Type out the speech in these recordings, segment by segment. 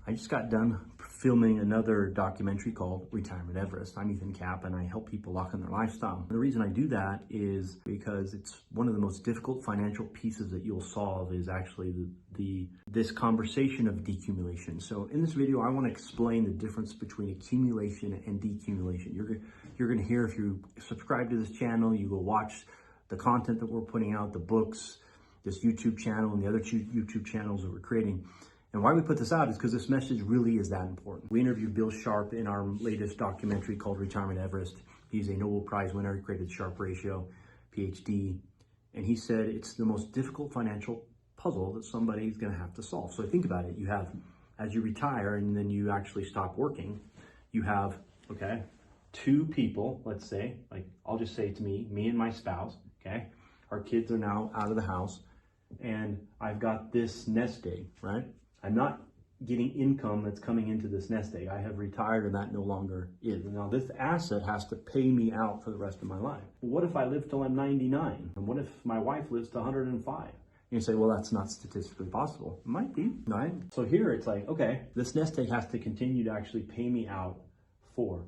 I just got done filming another documentary called Retirement Everest. I'm Ethan Cap and I help people lock in their lifestyle. And the reason I do that is because it's one of the most difficult financial pieces that you'll solve is actually this conversation of decumulation. So in this video, I want to explain the difference between accumulation and decumulation. You're going to hear, if you subscribe to this channel, you go watch the content that we're putting out, the books, this YouTube channel and the other YouTube channels that we're creating. And why we put this out is because this message really is that important. We interviewed Bill Sharpe in our latest documentary called Retirement Everest. He's a Nobel Prize winner. He created Sharpe ratio, PhD. And he said it's the most difficult financial puzzle that somebody's going to have to solve. So think about it. You have, as you retire and then you actually stop working, you have, okay, two people, let's say, like I'll just say to me and my spouse, okay? Our kids are now out of the house and I've got this nest egg, right? I'm not getting income that's coming into this nest egg. I have retired and that no longer is. Now this asset has to pay me out for the rest of my life. But what if I live till I'm 99? And what if my wife lives to 105? You say, well, that's not statistically possible. It might be, right? So here it's like, okay, this nest egg has to continue to actually pay me out for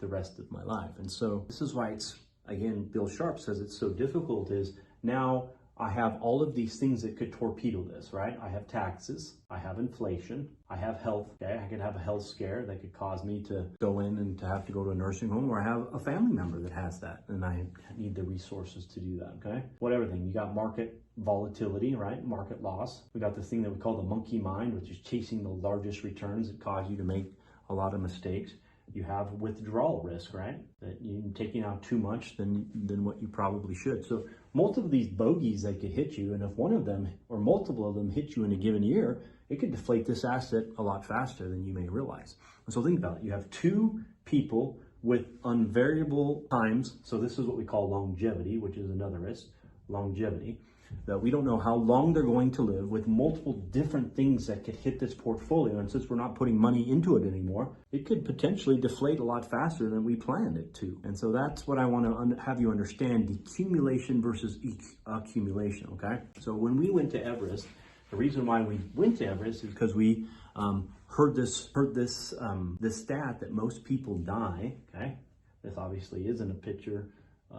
the rest of my life. And so this is why it's, again, Bill Sharpe says it's so difficult is now I have all of these things that could torpedo this, right? I have taxes, I have inflation, I have health, okay? I could have a health scare that could cause me to go in and to have to go to a nursing home, or I have a family member that has that and I need the resources to do that, okay? Whatever thing, you got market volatility, right? Market loss. We got this thing that we call the monkey mind, which is chasing the largest returns that cause you to make a lot of mistakes. You have withdrawal risk, right? That you're taking out too much than what you probably should. So multiple of these bogeys that could hit you, and if one of them or multiple of them hit you in a given year, it could deflate this asset a lot faster than you may realize. And so think about it. You have two people with unvariable times. So this is what we call longevity, which is another risk, longevity. That we don't know how long they're going to live, with multiple different things that could hit this portfolio. And since we're not putting money into it anymore, it could potentially deflate a lot faster than we planned it to. And so that's what I want to have you understand, decumulation versus accumulation, okay? So when we went to Everest, the reason why we went to Everest is because we heard this stat that most people die, okay? This obviously isn't a picture.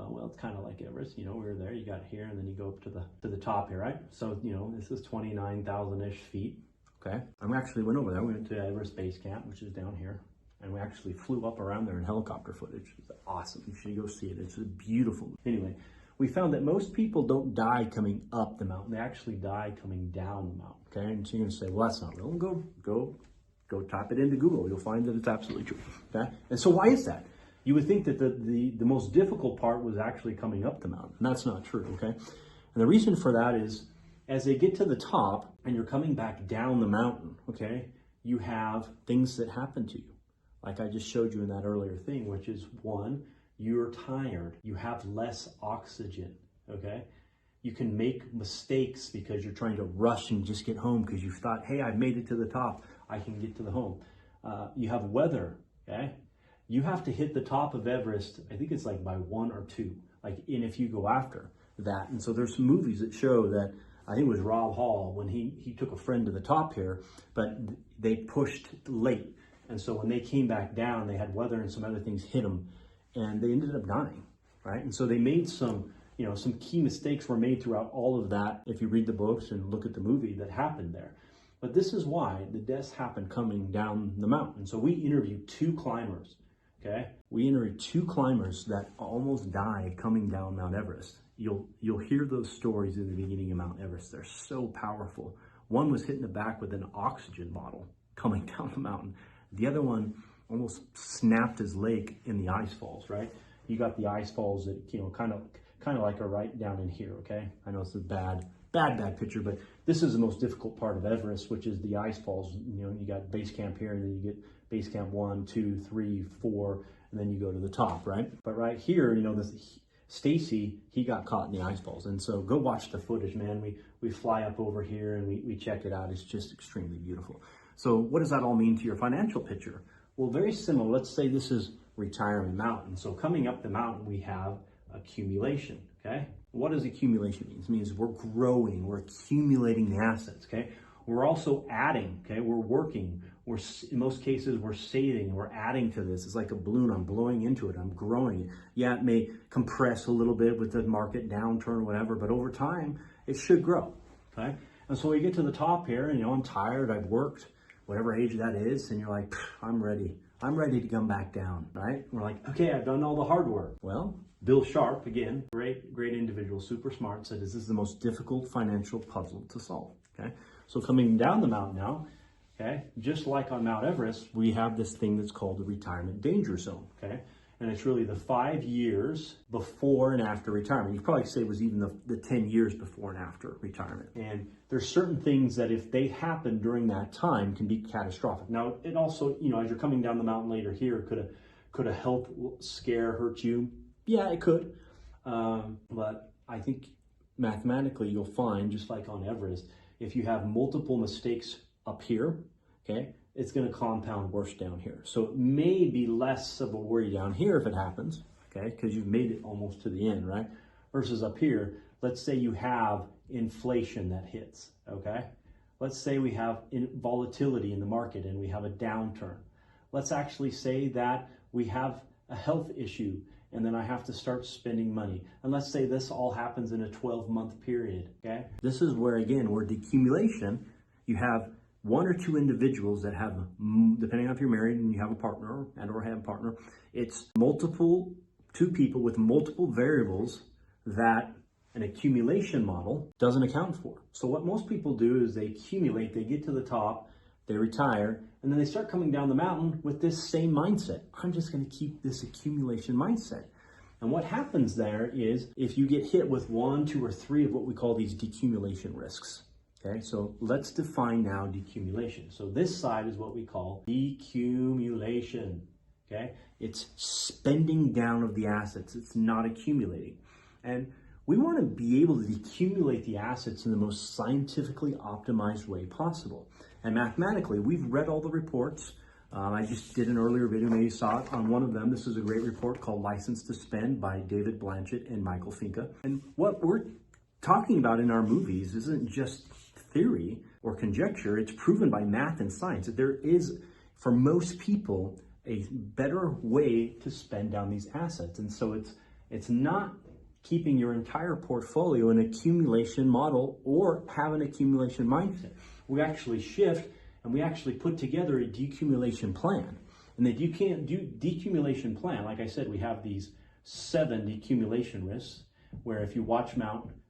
Well, it's kind of like Everest, you know, we were there, you got here and then you go up to the top here, right? So, you know, this is 29,000-ish feet, okay? And we actually went over there. We went to Everest Base Camp, which is down here. And we actually flew up around there in helicopter footage. It's awesome. You should go see it. It's beautiful. Anyway, we found that most people don't die coming up the mountain. They actually die coming down the mountain, okay? And so you're going to say, well, that's not real. Go type it into Google. You'll find that it's absolutely true, okay? And so why is that? You would think that the most difficult part was actually coming up the mountain. And that's not true, okay? And the reason for that is as they get to the top and you're coming back down the mountain, okay, you have things that happen to you. Like I just showed you in that earlier thing, which is one, you're tired. You have less oxygen, okay? You can make mistakes because you're trying to rush and just get home because you thought, hey, I've made it to the top. I can get to the home. You have weather, okay? You have to hit the top of Everest, I think it's like by 1 or 2, like in if you go after that. And so there's some movies that show that, I think it was Rob Hall when he took a friend to the top here, but they pushed late. And so when they came back down, they had weather and some other things hit them and they ended up dying, right? And so they made some key mistakes were made throughout all of that. If you read the books and look at the movie that happened there. But this is why the deaths happened coming down the mountain. So we interviewed 2 climbers. Okay, we interviewed 2 climbers that almost died coming down Mount Everest. You'll hear those stories in the beginning of Mount Everest. They're so powerful. One was hit in the back with an oxygen bottle coming down the mountain. The other one almost snapped his leg in the ice falls, right? You got the ice falls that, you know, kind of like are right down in here, okay? I know it's a bad picture, but this is the most difficult part of Everest, which is the ice falls. You know, you got base camp here and then you get base camp 1, 2, 3, 4, and then you go to the top, right? But right here, you know, this Stacy, he got caught in the ice falls. And so go watch the footage, man. We fly up over here and we check it out. It's just extremely beautiful. So what does that all mean to your financial picture? Well, very similar. Let's say this is Retirement Mountain. So coming up the mountain, we have accumulation, okay? What does accumulation mean? It means we're growing, we're accumulating the assets, okay? We're also adding, okay? We're working, in most cases, we're saving, we're adding to this. It's like a balloon. I'm blowing into it. I'm growing it. Yeah, it may compress a little bit with the market downturn or whatever, but over time, it should grow, okay? And so we get to the top here, and I'm tired. I've worked, whatever age that is, and you're like, I'm ready. I'm ready to come back down, right? We're like, okay, I've done all the hard work. Well, Bill Sharpe, again, great individual, super smart, said this is the most difficult financial puzzle to solve, okay? So coming down the mountain now, okay, just like on Mount Everest, we have this thing that's called the retirement danger zone, okay? And it's really the 5 years before and after retirement. You probably say it was even the 10 years before and after retirement. And there's certain things that if they happen during that time can be catastrophic. Now, it also, as you're coming down the mountain later here, could a health scare hurt you? Yeah, it could. But I think mathematically you'll find, just like on Everest, if you have multiple mistakes up here, okay, it's going to compound worse down here. So it may be less of a worry down here if it happens, okay, because you've made it almost to the end, right? Versus up here, let's say you have inflation that hits, okay? Let's say we have volatility in the market and we have a downturn. Let's actually say that we have a health issue and then I have to start spending money. And let's say this all happens in a 12-month period, okay? This is where, again, where decumulation, you have one or two individuals that have, depending on if you're married and you have a partner or have a partner, it's two people with multiple variables that an accumulation model doesn't account for. So what most people do is they accumulate, they get to the top, they retire, and then they start coming down the mountain with this same mindset. I'm just going to keep this accumulation mindset. And what happens there is if you get hit with 1, 2, or 3 of what we call these decumulation risks. Okay, so let's define now decumulation. So this side is what we call decumulation. Okay, it's spending down of the assets. It's not accumulating. And we want to be able to decumulate the assets in the most scientifically optimized way possible. And mathematically, we've read all the reports. I just did an earlier video, maybe you saw it on one of them. This is a great report called License to Spend by David Blanchett and Michael Finca. And what we're talking about in our movies isn't just theory or conjecture. It's proven by math and science that there is, for most people, a better way to spend down these assets. And so it's not keeping your entire portfolio in accumulation model or have an accumulation mindset. We actually shift and we actually put together a decumulation plan. And the decumulation plan, like I said, we have these 7 decumulation risks, where if you watch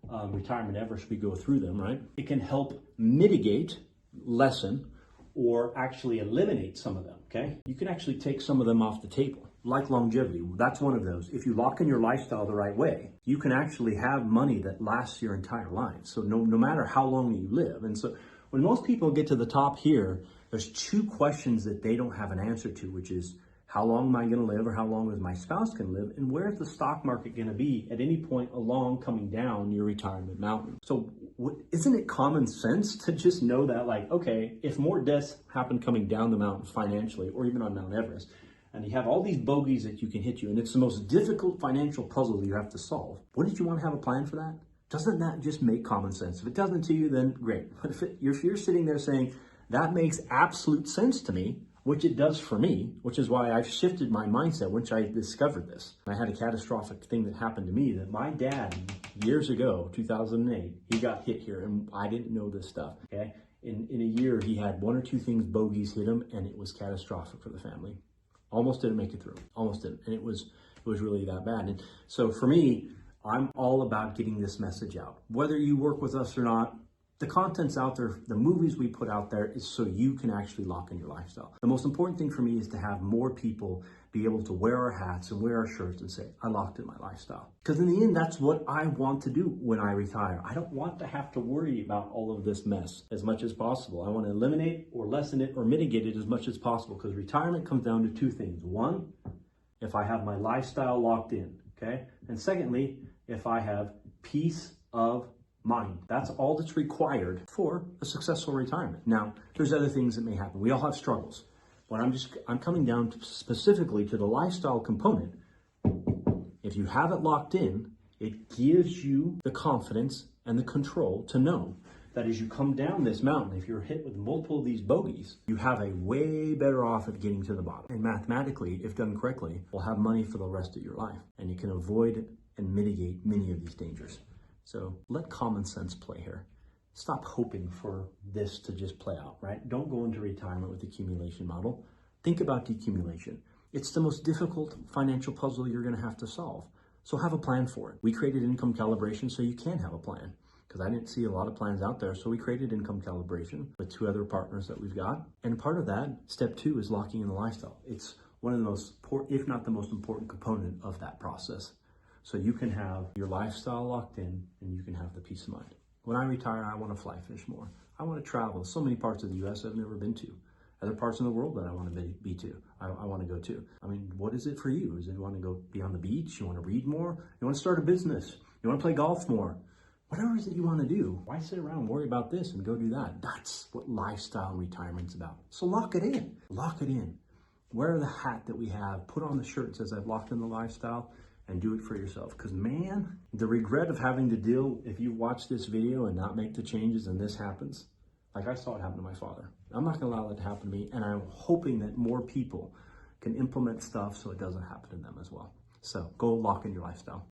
Retirement Everest, we go through them, right? It can help mitigate, lessen, or actually eliminate some of them, okay? You can actually take some of them off the table, like longevity. That's one of those. If you lock in your lifestyle the right way, you can actually have money that lasts your entire life. So no matter how long you live. And so when most people get to the top here, there's 2 questions that they don't have an answer to, which is, how long am I going to live, or how long is my spouse going to live? And where's the stock market going to be at any point along coming down your retirement mountain? So isn't it common sense to just know that, like, okay, if more deaths happen coming down the mountain financially, or even on Mount Everest, and you have all these bogeys that you can hit you, and it's the most difficult financial puzzle you have to solve, wouldn't you want to have a plan for that? Doesn't that just make common sense? If it doesn't to you, then great. But if you're sitting there saying, that makes absolute sense to me, which it does for me, which is why I've shifted my mindset once I discovered this. I had a catastrophic thing that happened to me, that my dad, years ago, 2008, he got hit here, and I didn't know this stuff, okay? In a year, he had 1 or 2 things, bogeys hit him, and it was catastrophic for the family. Almost didn't make it through, almost didn't, and it was really that bad. And so for me, I'm all about getting this message out. Whether you work with us or not, the content's out there, the movies we put out there is so you can actually lock in your lifestyle. The most important thing for me is to have more people be able to wear our hats and wear our shirts and say, I locked in my lifestyle. Because in the end, that's what I want to do when I retire. I don't want to have to worry about all of this mess as much as possible. I want to eliminate or lessen it or mitigate it as much as possible, because retirement comes down to 2 things. 1, if I have my lifestyle locked in, okay? And secondly, if I have peace of mind. That's all that's required for a successful retirement. Now, there's other things that may happen. We all have struggles, but I'm coming down specifically to the lifestyle component. If you have it locked in, it gives you the confidence and the control to know that as you come down this mountain, if you're hit with multiple of these bogeys, you have a way better off at getting to the bottom. And mathematically, if done correctly, will have money for the rest of your life. And you can avoid and mitigate many of these dangers. So let common sense play here. Stop hoping for this to just play out, right? Don't go into retirement with the accumulation model. Think about decumulation. It's the most difficult financial puzzle you're gonna have to solve. So have a plan for it. We created income calibration so you can have a plan, because I didn't see a lot of plans out there. So we created income calibration with 2 other partners that we've got. And part of that, step 2, is locking in the lifestyle. It's one of the most important, if not the most important component of that process. So you can have your lifestyle locked in and you can have the peace of mind. When I retire, I want to fly fish more. I want to travel. So many parts of the US I've never been to. Other parts of the world that I want to be to, I want to go to. I mean, what is it for you? Is it you want to go be on the beach? You want to read more? You want to start a business? You want to play golf more? Whatever it is that you want to do, why sit around and worry about this and go do that? That's what lifestyle and retirement's about. So lock it in. Lock it in. Wear the hat that we have. Put on the shirt that says I've locked in the lifestyle, and do it for yourself. Because man, the regret of having to deal, if you watch this video and not make the changes and this happens, like I saw it happen to my father. I'm not gonna allow that to happen to me, and I'm hoping that more people can implement stuff so it doesn't happen to them as well. So go lock in your lifestyle.